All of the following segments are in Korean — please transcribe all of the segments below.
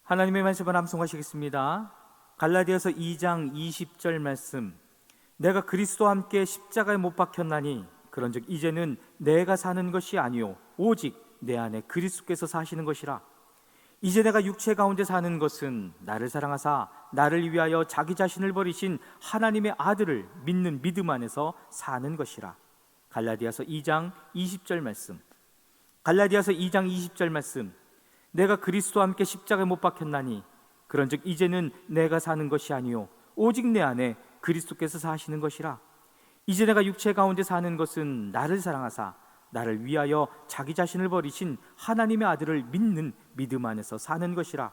하나님의 말씀을 암송하시겠습니다. 갈라디아서 2장 20절 말씀. 내가 그리스도와 함께 십자가에 못 박혔나니 그런즉 이제는 내가 사는 것이 아니요 오직 내 안에 그리스도께서 사시는 것이라. 이제 내가 육체 가운데 사는 것은 나를 사랑하사 나를 위하여 자기 자신을 버리신 하나님의 아들을 믿는 믿음 안에서 사는 것이라. 갈라디아서 2장 20절 말씀. 갈라디아서 2장 20절 말씀. 내가 그리스도와 함께 십자가에 못 박혔나니 그런즉 이제는 내가 사는 것이 아니요 오직 내 안에 그리스도께서 사시는 것이라. 이제 내가 육체 가운데 사는 것은 나를 사랑하사 나를 위하여 자기 자신을 버리신 하나님의 아들을 믿는 믿음 안에서 사는 것이라.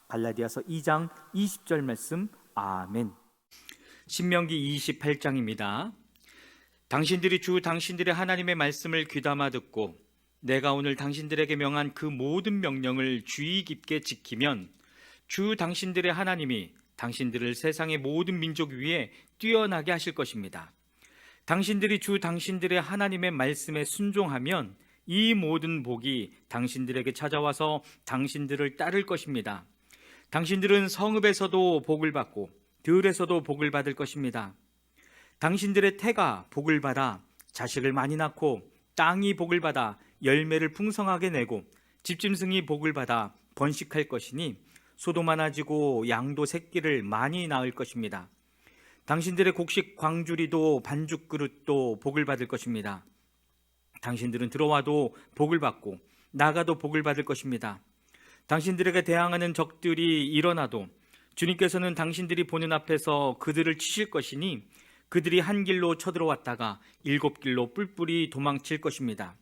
갈라디아서 2장 20절 말씀. 아멘. 신명기 28장입니다. 당신들이 주 당신들의 하나님의 말씀을 귀담아 듣고 내가 오늘 당신들에게 명한 그 모든 명령을 주의 깊게 지키면 주 당신들의 하나님이 당신들을 세상의 모든 민족 위에 뛰어나게 하실 것입니다. 당신들이 주 당신들의 하나님의 말씀에 순종하면 이 모든 복이 당신들에게 찾아와서 당신들을 따를 것입니다. 당신들은 성읍에서도 복을 받고 들에서도 복을 받을 것입니다. 당신들의 태가 복을 받아 자식을 많이 낳고 땅이 복을 받아 열매를 풍성하게 내고 집짐승이 복을 받아 번식할 것이니 소도 많아지고 양도 새끼를 많이 낳을 것입니다. 당신들의 곡식 광주리도 반죽 그릇도 복을 받을 것입니다. 당신들은 들어와도 복을 받고 나가도 복을 받을 것입니다. 당신들에게 대항하는 적들이 일어나도 주님께서는 당신들이 보는 앞에서 그들을 치실 것이니 그들이 한 길로 쳐들어왔다가 일곱 길로 뿔뿔이 도망칠 것입니다.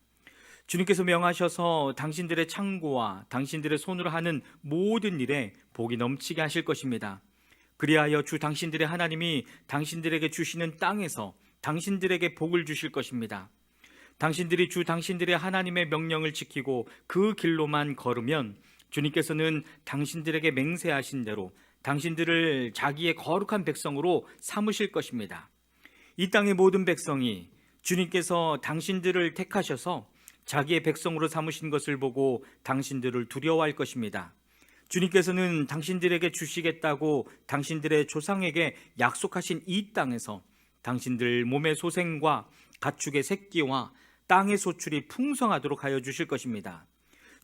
주님께서 명하셔서 당신들의 창고와 당신들의 손으로 하는 모든 일에 복이 넘치게 하실 것입니다. 그리하여 주 당신들의 하나님이 당신들에게 주시는 땅에서 당신들에게 복을 주실 것입니다. 당신들이 주 당신들의 하나님의 명령을 지키고 그 길로만 걸으면 주님께서는 당신들에게 맹세하신 대로 당신들을 자기의 거룩한 백성으로 삼으실 것입니다. 이 땅의 모든 백성이 주님께서 당신들을 택하셔서 자기의 백성으로 삼으신 것을 보고 당신들을 두려워할 것입니다. 주님께서는 당신들에게 주시겠다고 당신들의 조상에게 약속하신 이 땅에서 당신들 몸의 소생과 가축의 새끼와 땅의 소출이 풍성하도록 하여 주실 것입니다.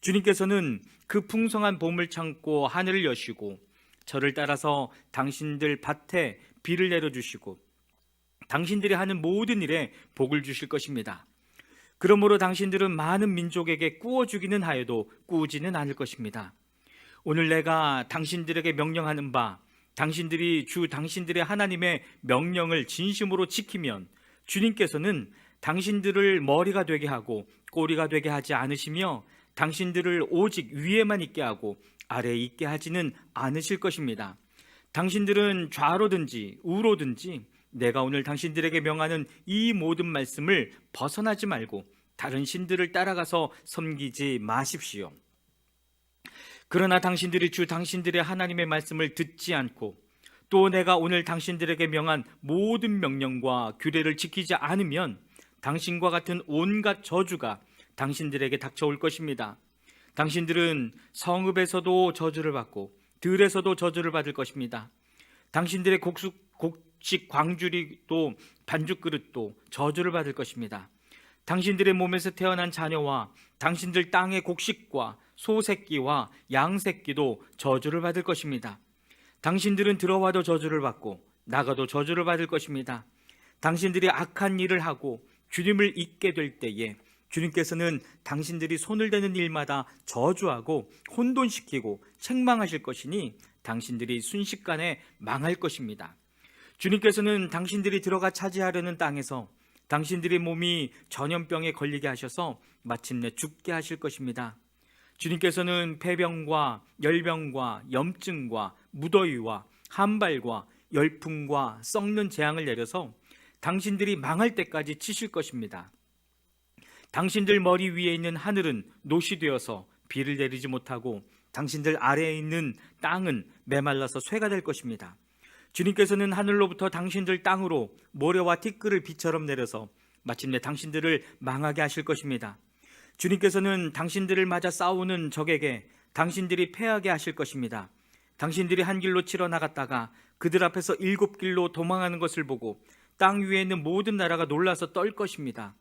주님께서는 그 풍성한 봄을 참고 하늘을 여시고 저를 따라서 당신들 밭에 비를 내려주시고 당신들이 하는 모든 일에 복을 주실 것입니다. 그러므로 당신들은 많은 민족에게 꾸어주기는 하여도 꾸지는 않을 것입니다. 오늘 내가 당신들에게 명령하는 바 당신들이 주 당신들의 하나님의 명령을 진심으로 지키면 주님께서는 당신들을 머리가 되게 하고 꼬리가 되게 하지 않으시며 당신들을 오직 위에만 있게 하고 아래에 있게 하지는 않으실 것입니다. 당신들은 좌로든지 우로든지 내가 오늘 당신들에게 명하는 이 모든 말씀을 벗어나지 말고 다른 신들을 따라가서 섬기지 마십시오. 그러나 당신들이 주 당신들의 하나님의 말씀을 듣지 않고 또 내가 오늘 당신들에게 명한 모든 명령과 규례를 지키지 않으면 당신과 같은 온갖 저주가 당신들에게 닥쳐올 것입니다. 당신들은 성읍에서도 저주를 받고 들에서도 저주를 받을 것입니다. 당신들의 곡식 광주리도 반죽 그릇도 저주를 받을 것입니다. 당신들의 몸에서 태어난 자녀와 당신들 땅의 곡식과 소새끼와 양새끼도 저주를 받을 것입니다. 당신들은 들어와도 저주를 받고 나가도 저주를 받을 것입니다. 당신들이 악한 일을 하고 주님을 잊게 될 때에 주님께서는 당신들이 손을 대는 일마다 저주하고 혼돈시키고 책망하실 것이니 당신들이 순식간에 망할 것입니다. 주님께서는 당신들이 들어가 차지하려는 땅에서 당신들의 몸이 전염병에 걸리게 하셔서 마침내 죽게 하실 것입니다. 주님께서는 폐병과 열병과 염증과 무더위와 한발과 열풍과 썩는 재앙을 내려서 당신들이 망할 때까지 치실 것입니다. 당신들 머리 위에 있는 하늘은 노시 되어서 비를 내리지 못하고 당신들 아래에 있는 땅은 메말라서 쇠가 될 것입니다. 주님께서는 하늘로부터 당신들 땅으로 모래와 티끌을 비처럼 내려서 마침내 당신들을 망하게 하실 것입니다. 주님께서는 당신들을 맞아 싸우는 적에게 당신들이 패하게 하실 것입니다. 당신들이 한 길로 치러 나갔다가 그들 앞에서 7길로 도망하는 것을 보고 땅 위에 있는 모든 나라가 놀라서 떨 것입니다.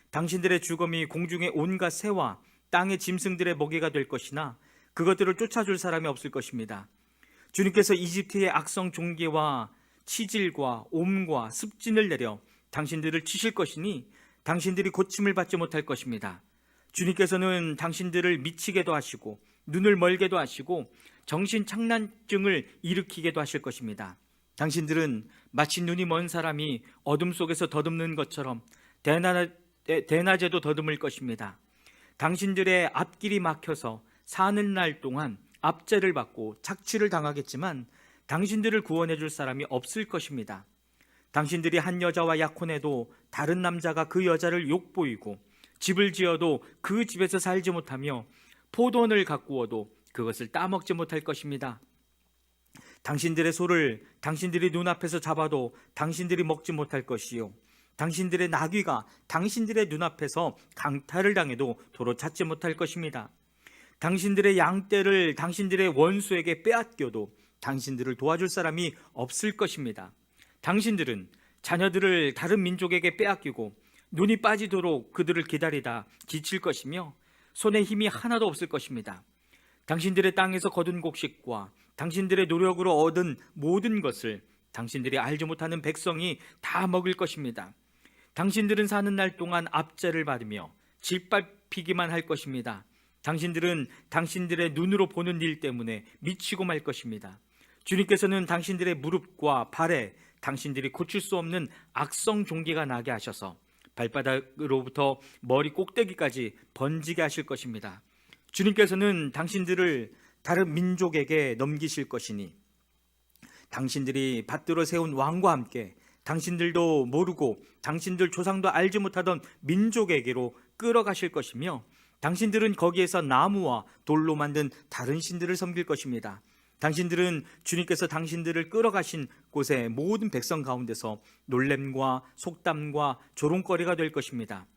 당신들의 죽음이 공중의 온갖 새와 땅의 짐승들의 먹이가 될 것이나 그것들을 쫓아줄 사람이 없을 것입니다. 주님께서 이집트의 악성 종기와 치질과 옴과 습진을 내려 당신들을 치실 것이니 당신들이 고침을 받지 못할 것입니다. 주님께서는 당신들을 미치게도 하시고 눈을 멀게도 하시고 정신착란증을 일으키게도 하실 것입니다. 당신들은 마치 눈이 먼 사람이 어둠 속에서 더듬는 것처럼 대낮에도 더듬을 것입니다. 당신들의 앞길이 막혀서 사는 날 동안 압제를 받고 착취를 당하겠지만 당신들을 구원해 줄 사람이 없을 것입니다. 당신들이 한 여자와 약혼해도 다른 남자가 그 여자를 욕보이고 집을 지어도 그 집에서 살지 못하며 포도원을 가꾸어도 그것을 따먹지 못할 것입니다. 당신들의 소를 당신들이 눈앞에서 잡아도 당신들이 먹지 못할 것이요 당신들의 나귀가 당신들의 눈앞에서 강탈을 당해도 도로 찾지 못할 것입니다. 당신들의 양떼를 당신들의 원수에게 빼앗겨도 당신들을 도와줄 사람이 없을 것입니다. 당신들은 자녀들을 다른 민족에게 빼앗기고 눈이 빠지도록 그들을 기다리다 지칠 것이며 손에 힘이 하나도 없을 것입니다. 당신들의 땅에서 거둔 곡식과 당신들의 노력으로 얻은 모든 것을 당신들이 알지 못하는 백성이 다 먹을 것입니다. 당신들은 사는 날 동안 압제를 받으며 짓밟히기만 할 것입니다. 당신들은 당신들의 눈으로 보는 일 때문에 미치고 말 것입니다. 주님께서는 당신들의 무릎과 발에 당신들이 고칠 수 없는 악성 종기가 나게 하셔서 발바닥으로부터 머리 꼭대기까지 번지게 하실 것입니다. 주님께서는 당신들을 다른 민족에게 넘기실 것이니 당신들이 받들어 세운 왕과 함께 당신들도 모르고 당신들 조상도 알지 못하던 민족에게로 끌어가실 것이며 당신들은 거기에서 나무와 돌로 만든 다른 신들을 섬길 것입니다. 당신들은 주님께서 당신들을 끌어가신 곳의 모든 백성 가운데서 놀램과 속담과 조롱거리가 될 것입니다.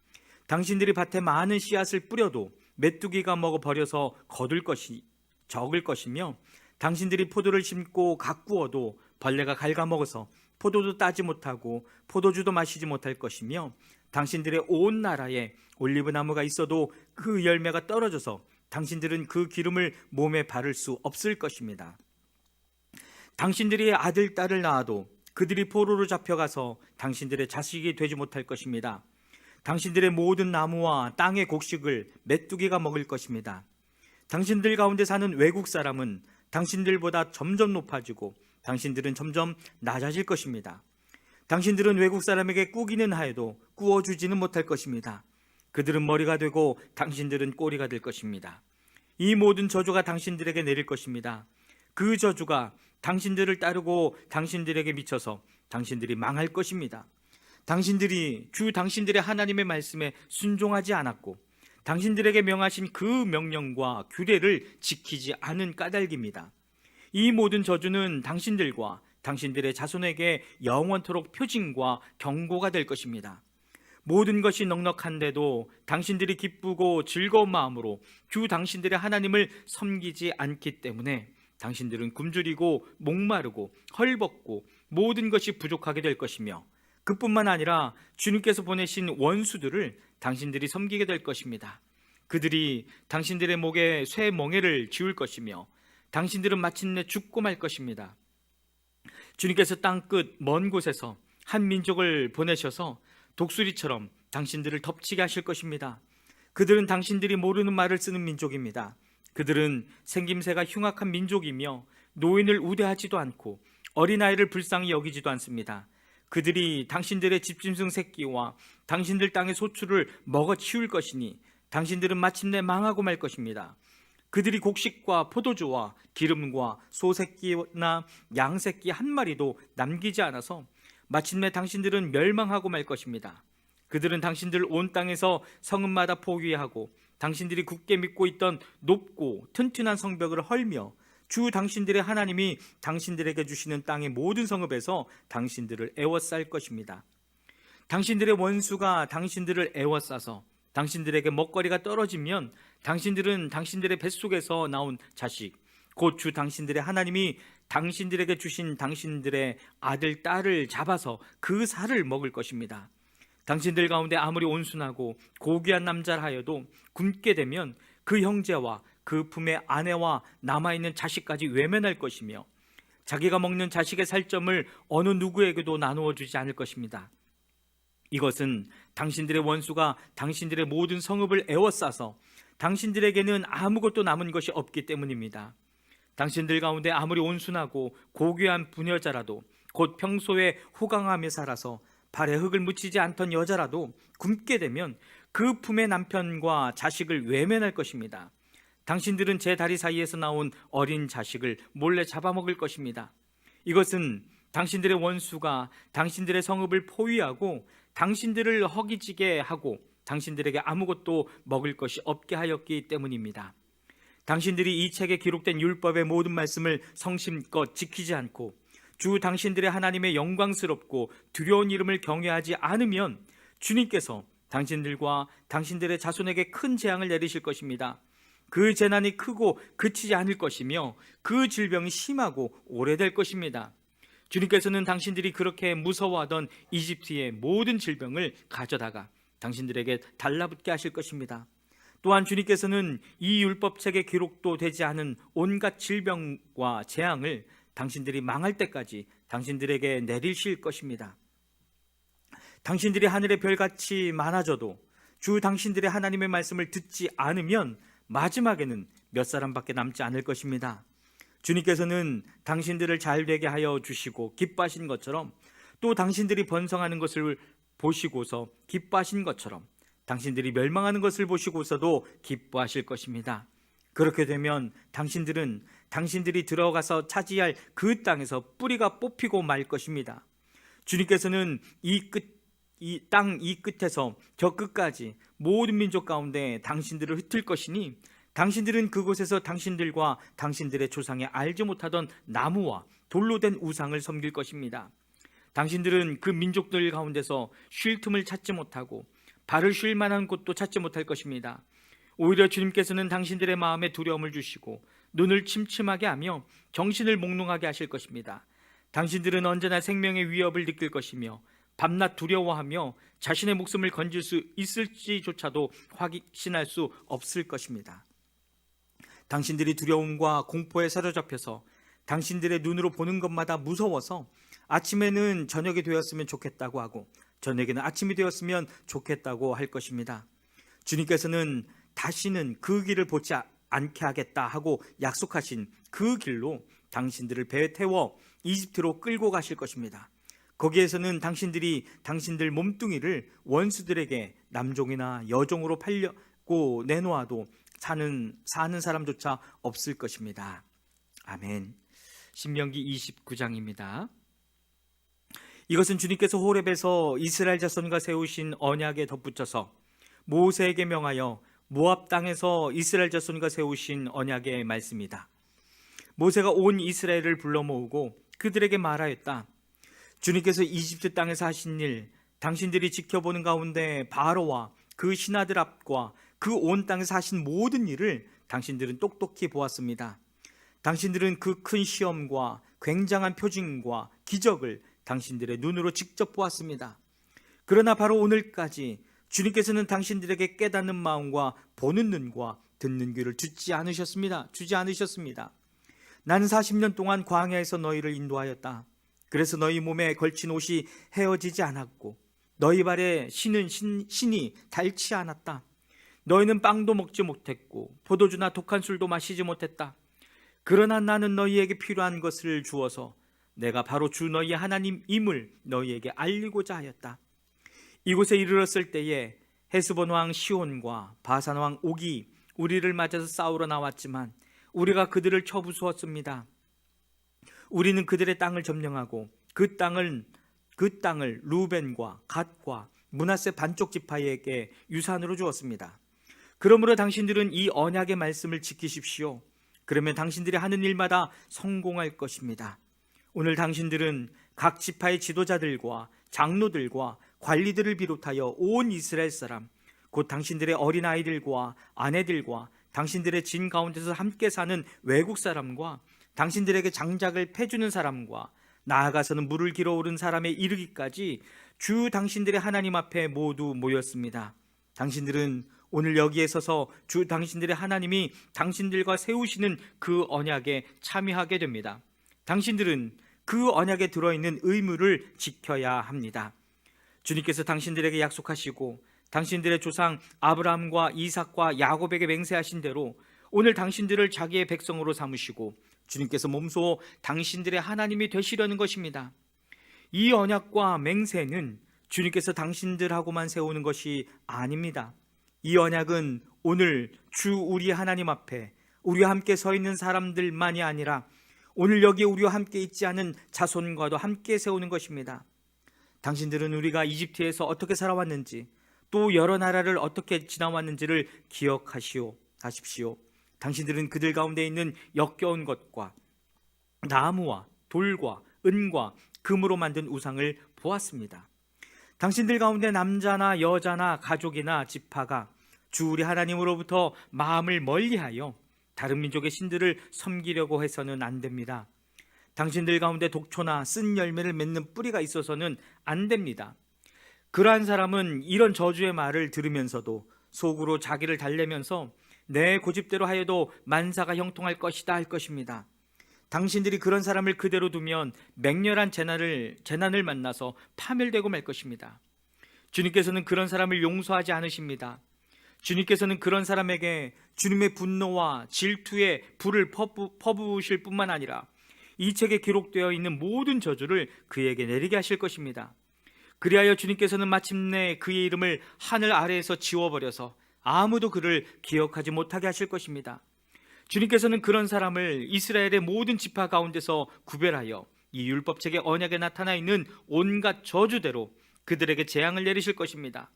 당신들이 밭에 많은 씨앗을 뿌려도 메뚜기가 먹어 버려서 거둘 것이 적을 것이며 당신들이 포도를 심고 가꾸어도 벌레가 갉아먹어서 포도도 따지 못하고 포도주도 마시지 못할 것이며 당신들의 온 나라에 올리브 나무가 있어도 그 열매가 떨어져서 당신들은 그 기름을 몸에 바를 수 없을 것입니다. 당신들이 아들, 딸을 낳아도 그들이 포로로 잡혀가서 당신들의 자식이 되지 못할 것입니다. 당신들의 모든 나무와 땅의 곡식을 메뚜기가 먹을 것입니다. 당신들 가운데 사는 외국 사람은 당신들보다 점점 높아지고 당신들은 점점 낮아질 것입니다. 당신들은 외국 사람에게 꾸기는 하여도 꾸어주지는 못할 것입니다. 그들은 머리가 되고 당신들은 꼬리가 될 것입니다. 이 모든 저주가 당신들에게 내릴 것입니다. 그 저주가 당신들을 따르고 당신들에게 미쳐서 당신들이 망할 것입니다. 당신들이 당신들의 하나님의 말씀에 순종하지 않았고 당신들에게 명하신 그 명령과 규례를 지키지 않은 까닭입니다. 이 모든 저주는 당신들과 당신들의 자손에게 영원토록 표징과 경고가 될 것입니다. 모든 것이 넉넉한데도 당신들이 기쁘고 즐거운 마음으로 당신들의 하나님을 섬기지 않기 때문에 당신들은 굶주리고 목마르고 헐벗고 모든 것이 부족하게 될 것이며 그뿐만 아니라 주님께서 보내신 원수들을 당신들이 섬기게 될 것입니다. 그들이 당신들의 목에 쇠 멍에를 지울 것이며 당신들은 마침내 죽고 말 것입니다. 주님께서 땅끝 먼 곳에서 한 민족을 보내셔서 독수리처럼 당신들을 덮치게 하실 것입니다. 그들은 당신들이 모르는 말을 쓰는 민족입니다. 그들은 생김새가 흉악한 민족이며 노인을 우대하지도 않고 어린아이를 불쌍히 여기지도 않습니다. 그들이 당신들의 집짐승 새끼와 당신들 땅의 소출을 먹어치울 것이니 당신들은 마침내 망하고 말 것입니다. 그들이 곡식과 포도주와 기름과 소새끼나 양새끼 한 마리도 남기지 않아서 마침내 당신들은 멸망하고 말 것입니다. 그들은 당신들 온 땅에서 성읍마다 포위하고 당신들이 굳게 믿고 있던 높고 튼튼한 성벽을 헐며 당신들의 하나님이 당신들에게 주시는 땅의 모든 성읍에서 당신들을 애워쌀 것입니다. 당신들의 원수가 당신들을 애워싸서 당신들에게 먹거리가 떨어지면 당신들은 당신들의 뱃속에서 나온 자식, 곧 주 당신들의 하나님이 당신들에게 주신 당신들의 아들, 딸을 잡아서 그 살을 먹을 것입니다. 당신들 가운데 아무리 온순하고 고귀한 남자라 하여도 굶게 되면 그 형제와 그 품의 아내와 남아있는 자식까지 외면할 것이며 자기가 먹는 자식의 살점을 어느 누구에게도 나누어 주지 않을 것입니다. 이것은 당신들의 원수가 당신들의 모든 성읍을 에워싸서 당신들에게는 아무것도 남은 것이 없기 때문입니다. 당신들 가운데 아무리 온순하고 고귀한 부녀자라도, 곧 평소에 호강하며 살아서 발에 흙을 묻히지 않던 여자라도 굶게 되면 그 품의 남편과 자식을 외면할 것입니다. 당신들은 제 다리 사이에서 나온 어린 자식을 몰래 잡아먹을 것입니다. 이것은 당신들의 원수가 당신들의 성읍을 포위하고 당신들을 허기지게 하고 당신들에게 아무것도 먹을 것이 없게 하였기 때문입니다. 당신들이 이 책에 기록된 율법의 모든 말씀을 성심껏 지키지 않고 주 당신들의 하나님의 영광스럽고 두려운 이름을 경외하지 않으면 주님께서 당신들과 당신들의 자손에게 큰 재앙을 내리실 것입니다. 그 재난이 크고 그치지 않을 것이며 그 질병이 심하고 오래될 것입니다. 주님께서는 당신들이 그렇게 무서워하던 이집트의 모든 질병을 가져다가 당신들에게 달라붙게 하실 것입니다. 또한 주님께서는 이 율법책에 기록도 되지 않은 온갖 질병과 재앙을 당신들이 망할 때까지 당신들에게 내리실 것입니다. 당신들이 하늘의 별같이 많아져도 주 당신들의 하나님의 말씀을 듣지 않으면 마지막에는 몇 사람밖에 남지 않을 것입니다. 주님께서는 당신들을 잘되게 하여 주시고 기뻐하신 것처럼 또 당신들이 번성하는 것을 보시고서 기뻐하신 것처럼 당신들이 멸망하는 것을 보시고서도 기뻐하실 것입니다. 그렇게 되면 당신들은 당신들이 들어가서 차지할 그 땅에서 뿌리가 뽑히고 말 것입니다. 주님께서는 이 끝에서 저 끝까지 모든 민족 가운데 당신들을 흩을 것이니 당신들은 그곳에서 당신들과 당신들의 조상이 알지 못하던 나무와 돌로 된 우상을 섬길 것입니다. 당신들은 그 민족들 가운데서 쉴 틈을 찾지 못하고 발을 쉴 만한 곳도 찾지 못할 것입니다. 오히려 주님께서는 당신들의 마음에 두려움을 주시고 눈을 침침하게 하며 정신을 몽롱하게 하실 것입니다. 당신들은 언제나 생명의 위협을 느낄 것이며 밤낮 두려워하며 자신의 목숨을 건질 수 있을지조차도 확신할 수 없을 것입니다. 당신들이 두려움과 공포에 사로잡혀서 당신들의 눈으로 보는 것마다 무서워서 아침에는 저녁이 되었으면 좋겠다고 하고 저녁에는 아침이 되었으면 좋겠다고 할 것입니다. 주님께서는 다시는 그 길을 보지 않게 하겠다 하고 약속하신 그 길로 당신들을 배에 태워 이집트로 끌고 가실 것입니다. 거기에서는 당신들이 당신들 몸뚱이를 원수들에게 남종이나 여종으로 팔려고 내놓아도 사는 사람조차 없을 것입니다. 아멘. 신명기 29장입니다. 이것은 주님께서 호렙에서 이스라엘 자손과 세우신 언약에 덧붙여서 모세에게 명하여 모압 땅에서 이스라엘 자손과 세우신 언약의 말씀이다. 모세가 온 이스라엘을 불러 모으고 그들에게 말하였다. 주님께서 이집트 땅에서 하신 일, 당신들이 지켜보는 가운데 바로와 그 신하들 앞과 그 온 땅에서 하신 모든 일을 당신들은 똑똑히 보았습니다. 당신들은 그 큰 시험과 굉장한 표징과 기적을 당신들의 눈으로 직접 보았습니다. 그러나 바로 오늘까지 주님께서는 당신들에게 깨닫는 마음과 보는 눈과 듣는 귀를 주지 않으셨습니다. 나는 40년 동안 광야에서 너희를 인도하였다. 그래서 너희 몸에 걸친 옷이 헤어지지 않았고 너희 발에 신은 신이 닳지 않았다. 너희는 빵도 먹지 못했고 포도주나 독한 술도 마시지 못했다. 그러나 나는 너희에게 필요한 것을 주어서 내가 바로 주 너희의 하나님임을 너희에게 알리고자 하였다. 이곳에 이르렀을 때에 헤스본 왕 시온과 바산 왕 옥이 우리를 맞아서 싸우러 나왔지만 우리가 그들을 쳐부수었습니다. 우리는 그들의 땅을 점령하고 그 땅을 루벤과 갓과 므낫세 반쪽 지파에게 유산으로 주었습니다. 그러므로 당신들은 이 언약의 말씀을 지키십시오. 그러면 당신들이 하는 일마다 성공할 것입니다. 오늘 당신들은 각 지파의 지도자들과 장로들과 관리들을 비롯하여 온 이스라엘 사람 곧 당신들의 어린아이들과 아내들과 당신들의 진 가운데서 함께 사는 외국 사람과 당신들에게 장작을 패주는 사람과 나아가서는 물을 길어오른 사람에 이르기까지 주 당신들의 하나님 앞에 모두 모였습니다. 당신들은 오늘 여기에 서서 주 당신들의 하나님이 당신들과 세우시는 그 언약에 참여하게 됩니다. 당신들은 그 언약에 들어있는 의무를 지켜야 합니다. 주님께서 당신들에게 약속하시고 당신들의 조상 아브라함과 이삭과 야곱에게 맹세하신 대로 오늘 당신들을 자기의 백성으로 삼으시고 주님께서 몸소 당신들의 하나님이 되시려는 것입니다. 이 언약과 맹세는 주님께서 당신들하고만 세우는 것이 아닙니다. 이 언약은 오늘 주 우리 하나님 앞에 우리와 함께 서 있는 사람들만이 아니라 오늘 여기 우리와 함께 있지 않은 자손과도 함께 세우는 것입니다. 당신들은 우리가 이집트에서 어떻게 살아왔는지 또 여러 나라를 어떻게 지나왔는지를 기억하십시오. 당신들은 그들 가운데 있는 역겨운 것과 나무와 돌과 은과 금으로 만든 우상을 보았습니다. 당신들 가운데 남자나 여자나 가족이나 지파가 주 우리 하나님으로부터 마음을 멀리하여 다른 민족의 신들을 섬기려고 해서는 안 됩니다. 당신들 가운데 독초나 쓴 열매를 맺는 뿌리가 있어서는 안 됩니다. 그러한 사람은 이런 저주의 말을 들으면서도 속으로 자기를 달래면서 내 고집대로 하여도 만사가 형통할 것이다 할 것입니다. 당신들이 그런 사람을 그대로 두면 맹렬한 재난을 만나서 파멸되고 말 것입니다. 주님께서는 그런 사람을 용서하지 않으십니다. 주님께서는 그런 사람에게 주님의 분노와 질투의 불을 퍼부으실 뿐만 아니라 이 책에 기록되어 있는 모든 저주를 그에게 내리게 하실 것입니다. 그리하여 주님께서는 마침내 그의 이름을 하늘 아래에서 지워버려서 아무도 그를 기억하지 못하게 하실 것입니다. 주님께서는 그런 사람을 이스라엘의 모든 지파 가운데서 구별하여 이 율법책의 언약에 나타나 있는 온갖 저주대로 그들에게 재앙을 내리실 것입니다.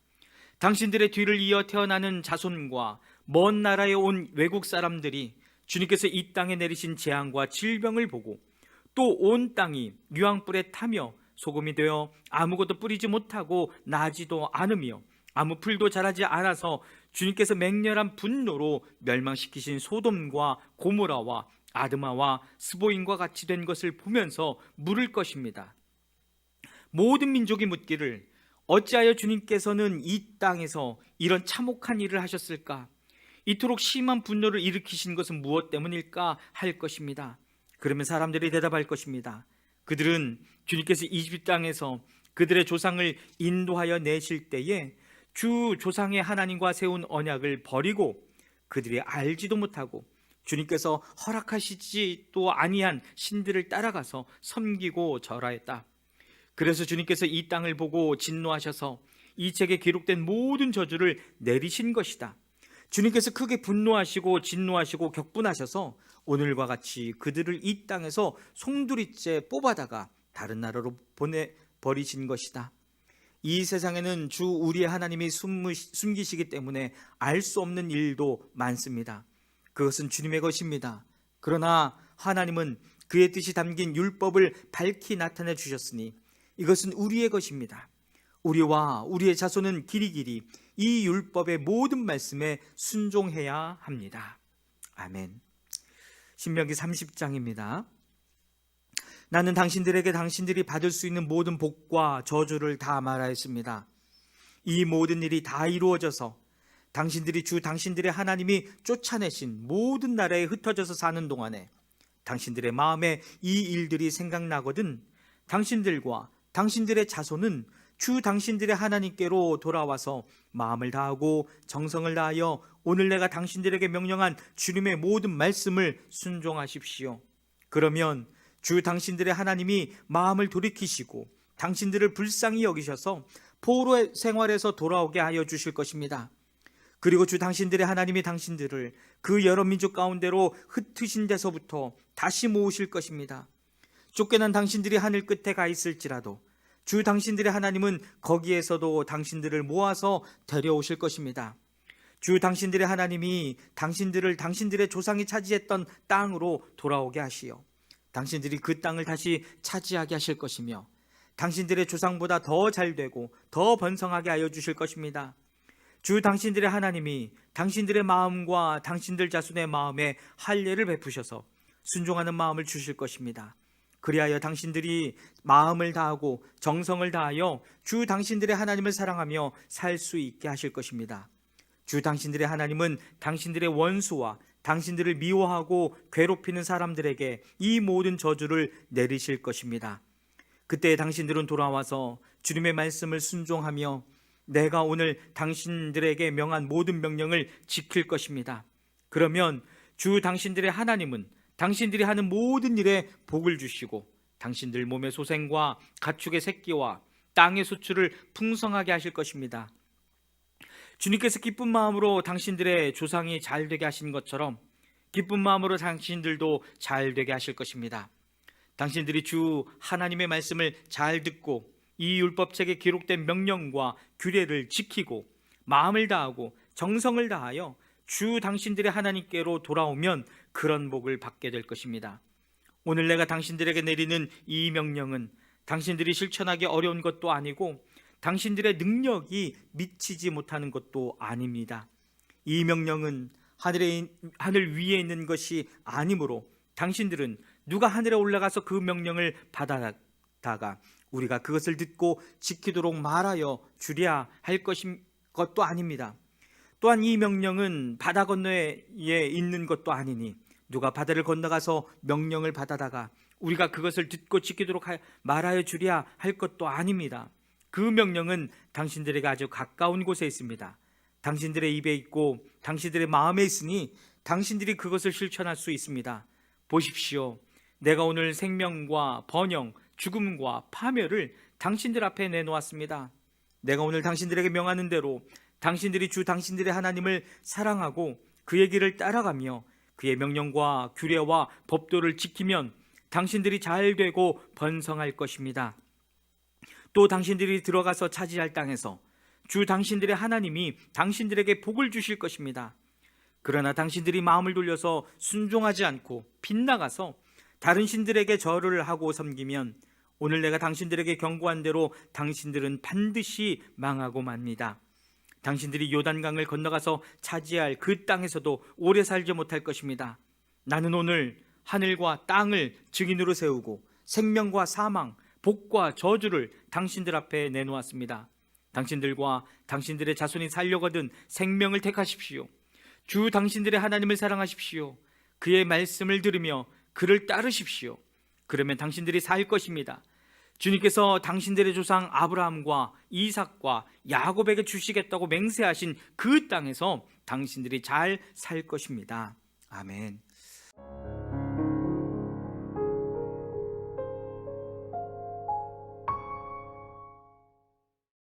당신들의 뒤를 이어 태어나는 자손과 먼 나라에 온 외국 사람들이 주님께서 이 땅에 내리신 재앙과 질병을 보고 또 온 땅이 유황불에 타며 소금이 되어 아무것도 뿌리지 못하고 나지도 않으며 아무 풀도 자라지 않아서 주님께서 맹렬한 분노로 멸망시키신 소돔과 고모라와 아드마와 스보임과 같이 된 것을 보면서 물을 것입니다. 모든 민족이 묻기를 어찌하여 주님께서는 이 땅에서 이런 참혹한 일을 하셨을까? 이토록 심한 분노를 일으키신 것은 무엇 때문일까 할 것입니다. 그러면 사람들이 대답할 것입니다. 그들은 주님께서 이집트 땅에서 그들의 조상을 인도하여 내실 때에 주 조상의 하나님과 세운 언약을 버리고 그들이 알지도 못하고 주님께서 허락하시지도 아니한 신들을 따라가서 섬기고 절하였다. 그래서 주님께서 이 땅을 보고 진노하셔서 이 책에 기록된 모든 저주를 내리신 것이다. 주님께서 크게 분노하시고 진노하시고 격분하셔서 오늘과 같이 그들을 이 땅에서 송두리째 뽑아다가 다른 나라로 보내버리신 것이다. 이 세상에는 주 우리의 하나님이 숨기시기 때문에 알 수 없는 일도 많습니다. 그것은 주님의 것입니다. 그러나 하나님은 그의 뜻이 담긴 율법을 밝히 나타내 주셨으니 이것은 우리의 것입니다. 우리와 우리의 자손은 길이길이 이 율법의 모든 말씀에 순종해야 합니다. 아멘. 신명기 30장입니다. 나는 당신들에게 당신들이 받을 수 있는 모든 복과 저주를 다 말하였습니다. 이 모든 일이 다 이루어져서 당신들이 주 당신들의 하나님이 쫓아내신 모든 나라에 흩어져서 사는 동안에 당신들의 마음에 이 일들이 생각나거든 당신들과 당신들의 자손은 주 당신들의 하나님께로 돌아와서 마음을 다하고 정성을 다하여 오늘 내가 당신들에게 명령한 주님의 모든 말씀을 순종하십시오. 그러면 주 당신들의 하나님이 마음을 돌이키시고 당신들을 불쌍히 여기셔서 포로의 생활에서 돌아오게 하여 주실 것입니다. 그리고 주 당신들의 하나님이 당신들을 그 여러 민족 가운데로 흩으신 데서부터 다시 모으실 것입니다. 쫓겨난 당신들이 하늘 끝에 가 있을지라도 주 당신들의 하나님은 거기에서도 당신들을 모아서 데려오실 것입니다. 주 당신들의 하나님이 당신들을 당신들의 조상이 차지했던 땅으로 돌아오게 하시어 당신들이 그 땅을 다시 차지하게 하실 것이며 당신들의 조상보다 더 잘되고 더 번성하게 하여 주실 것입니다. 주 당신들의 하나님이 당신들의 마음과 당신들 자손의 마음에 할례를 베푸셔서 순종하는 마음을 주실 것입니다. 그리하여 당신들이 마음을 다하고 정성을 다하여 주 당신들의 하나님을 사랑하며 살 수 있게 하실 것입니다. 주 당신들의 하나님은 당신들의 원수와 당신들을 미워하고 괴롭히는 사람들에게 이 모든 저주를 내리실 것입니다. 그때 당신들은 돌아와서 주님의 말씀을 순종하며 내가 오늘 당신들에게 명한 모든 명령을 지킬 것입니다. 그러면 주 당신들의 하나님은 당신들이 하는 모든 일에 복을 주시고 당신들 몸의 소생과 가축의 새끼와 땅의 수출을 풍성하게 하실 것입니다. 주님께서 기쁜 마음으로 당신들의 조상이 잘 되게 하신 것처럼 기쁜 마음으로 당신들도 잘 되게 하실 것입니다. 당신들이 주 하나님의 말씀을 잘 듣고 이 율법책에 기록된 명령과 규례를 지키고 마음을 다하고 정성을 다하여 주 당신들의 하나님께로 돌아오면 그런 복을 받게 될 것입니다. 오늘 내가 당신들에게 내리는 이 명령은 당신들이 실천하기 어려운 것도 아니고 당신들의 능력이 미치지 못하는 것도 아닙니다. 이 명령은 하늘 위에 있는 것이 아니므로 당신들은 누가 하늘에 올라가서 그 명령을 받아다가 우리가 그것을 듣고 지키도록 말하여 주랴 할 것도 아닙니다. 또한 이 명령은 바다 건너에 있는 것도 아니니 누가 바다를 건너가서 명령을 받아다가 우리가 그것을 듣고 지키도록 말하여 주랴 할 것도 아닙니다. 그 명령은 당신들에게 아주 가까운 곳에 있습니다. 당신들의 입에 있고 당신들의 마음에 있으니 당신들이 그것을 실천할 수 있습니다. 보십시오. 내가 오늘 생명과 번영, 죽음과 파멸을 당신들 앞에 내놓았습니다. 내가 오늘 당신들에게 명하는 대로 당신들이 주 당신들의 하나님을 사랑하고 그의 길을 따라가며 그의 명령과 규례와 법도를 지키면 당신들이 잘 되고 번성할 것입니다. 또 당신들이 들어가서 차지할 땅에서 주 당신들의 하나님이 당신들에게 복을 주실 것입니다. 그러나 당신들이 마음을 돌려서 순종하지 않고 빗나가서 다른 신들에게 절을 하고 섬기면 오늘 내가 당신들에게 경고한 대로 당신들은 반드시 망하고 맙니다. 당신들이 요단강을 건너가서 차지할 그 땅에서도 오래 살지 못할 것입니다. 나는 오늘 하늘과 땅을 증인으로 세우고 생명과 사망, 복과 저주를 당신들 앞에 내놓았습니다. 당신들과 당신들의 자손이 살려거든 생명을 택하십시오. 주 당신들의 하나님을 사랑하십시오. 그의 말씀을 들으며 그를 따르십시오. 그러면 당신들이 살 것입니다. 주님께서 당신들의 조상 아브라함과 이삭과 야곱에게 주시겠다고 맹세하신 그 땅에서 당신들이 잘 살 것입니다. 아멘.